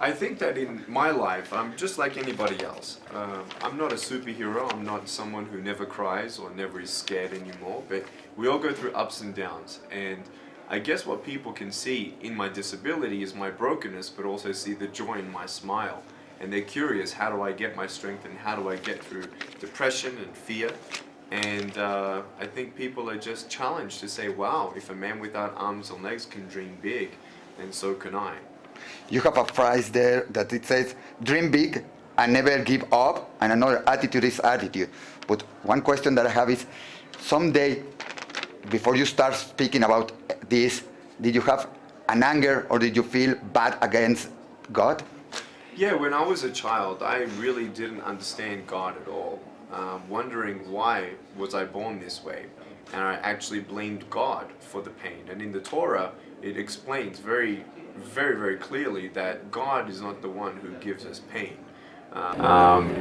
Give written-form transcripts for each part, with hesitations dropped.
I think that in my life, I'm just like anybody else. I'm not a superhero. I'm not someone who never cries or never is scared anymore. But we all go through ups and downs. And I guess what people can see in my disability is my brokenness, but also see the joy in my smile. And they're curious, how do I get my strength and how do I get through depression and fear? And I think people are just challenged to say, wow, if a man without arms and legs can dream big, then so can I. You have a phrase there that it says, dream big and never give up, and another attitude is attitude. But one question that I have is, someday, before you start speaking about this, did you have an anger or did you feel bad against God? Yeah, when I was a child, I really didn't understand God at all, wondering why was I born this way. And I actually blamed God for the pain. And in the Torah, it explains very, very clearly that God is not the one who gives us pain.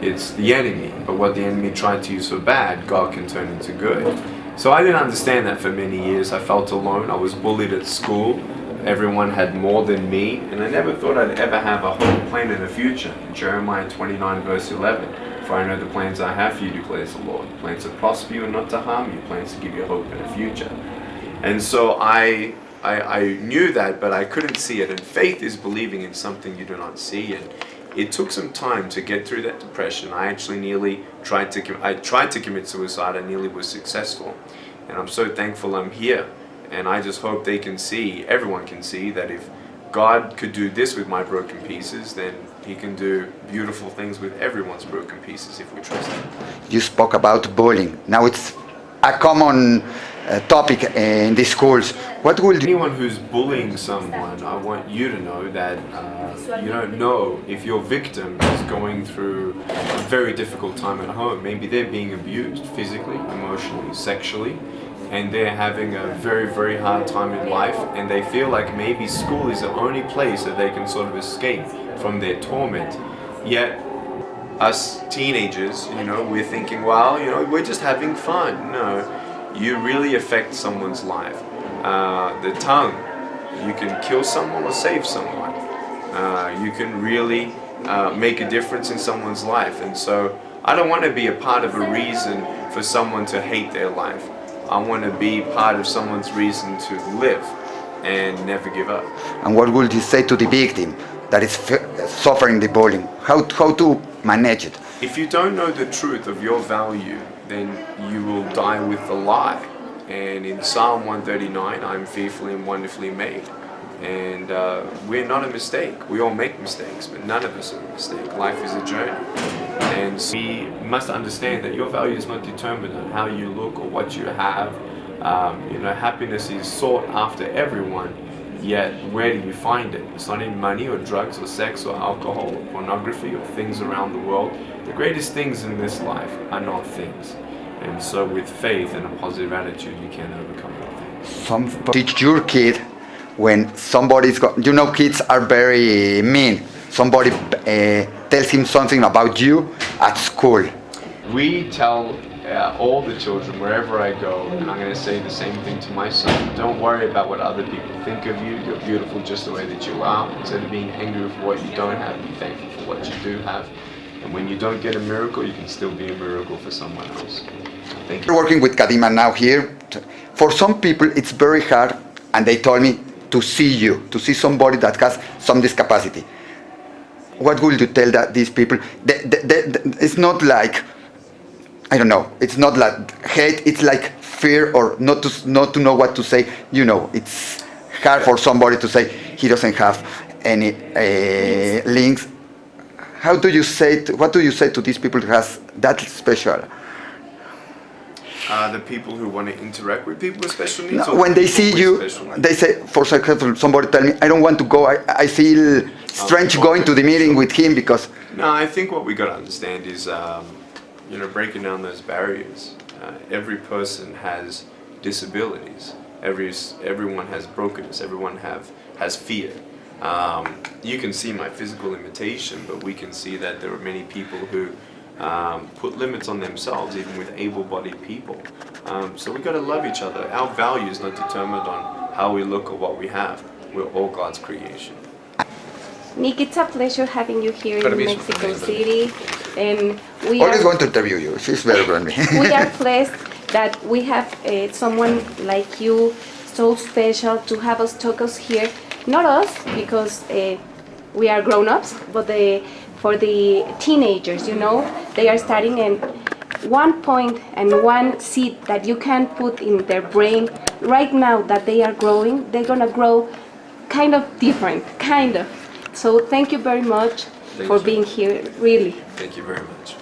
It's the enemy, but what the enemy tried to use for bad, God can turn into good. So I didn't understand that for many years. I felt alone. I was bullied at school. Everyone had more than me, and I never thought I'd ever have a hope, plan, and a future. Jeremiah 29 verse 11. For I know the plans I have for you, declares the Lord. Plans to prosper you and not to harm you. Plans to give you hope and a future. And so I knew that, but I couldn't see it. And faith is believing in something you do not see. And it took some time to get through that depression. I actually nearly tried to commit suicide. I nearly was successful. And I'm so thankful I'm here. And I just hope they can see, everyone can see, that if God could do this with my broken pieces, then He can do beautiful things with everyone's broken pieces if we trust Him. You spoke about bullying. Now it's a common topic in the schools. What will anyone who's bullying someone, I want you to know that you don't know if your victim is going through a very difficult time at home. Maybe they're being abused physically, emotionally, sexually, and they're having a very hard time in life, and they feel like maybe school is the only place that they can sort of escape from their torment. Yet us teenagers, we're thinking, well, we're just having fun. No, you really affect someone's life. The tongue, you can kill someone or save someone. You can really make a difference in someone's life. And so I don't want to be a part of a reason for someone to hate their life. I want to be part of someone's reason to live and never give up. And what would you say to the victim that is suffering the bullying? How to manage it? If you don't know the truth of your value, then you will die with the lie. And in Psalm 139, I'm fearfully and wonderfully made. And we're not a mistake. We all make mistakes, but none of us are a mistake. Life is a journey. And so we must understand that your value is not determined on how you look or what you have. Happiness is sought after everyone, yet where do you find it? It's not in money or drugs or sex or alcohol or pornography or things around the world. The greatest things in this life are not things. And so with faith and a positive attitude, you can overcome all things. Teach your kid when somebody's kids are very mean. Somebody tells him something about you at school. We tell all the children wherever I go, and I'm going to say the same thing to my son. Don't worry about what other people think of you. You're beautiful just the way that you are. Instead of being angry for what you don't have, be thankful for what you do have. And when you don't get a miracle, you can still be a miracle for someone else. Thank you. We're working with Kadima now here. For some people, it's very hard, and they told me to see somebody that has some disability. What would you tell these people? It's not like, I don't know, it's not like hate, it's like fear or not to know what to say. It's hard for somebody to say he doesn't have any links. What do you say to these people who has that special? The people who want to interact with people with special needs? No, when they see you, they say, for example, somebody tell me, I don't want to go, I feel strange going to the meeting with him because... No, I think what we got to understand is, breaking down those barriers. Every person has disabilities. Everyone has brokenness. Everyone has fear. You can see my physical limitation, but we can see that there are many people who put limits on themselves, even with able-bodied people. So we got to love each other. Our value is not determined on how we look or what we have. We're all God's creation. Nick, it's a pleasure having you here in Permiso. Mexico City, and we Always are want to interview you. She's very friendly. we are blessed that we have someone like you, so special to have us talk us here. Not us, because we are grown-ups, but for the teenagers, you know, they are starting, and one point and one seed that you can put in their brain right now that they are growing, they're gonna grow kind of different, kind of. So thank you very much for being here, really. Thank you very much.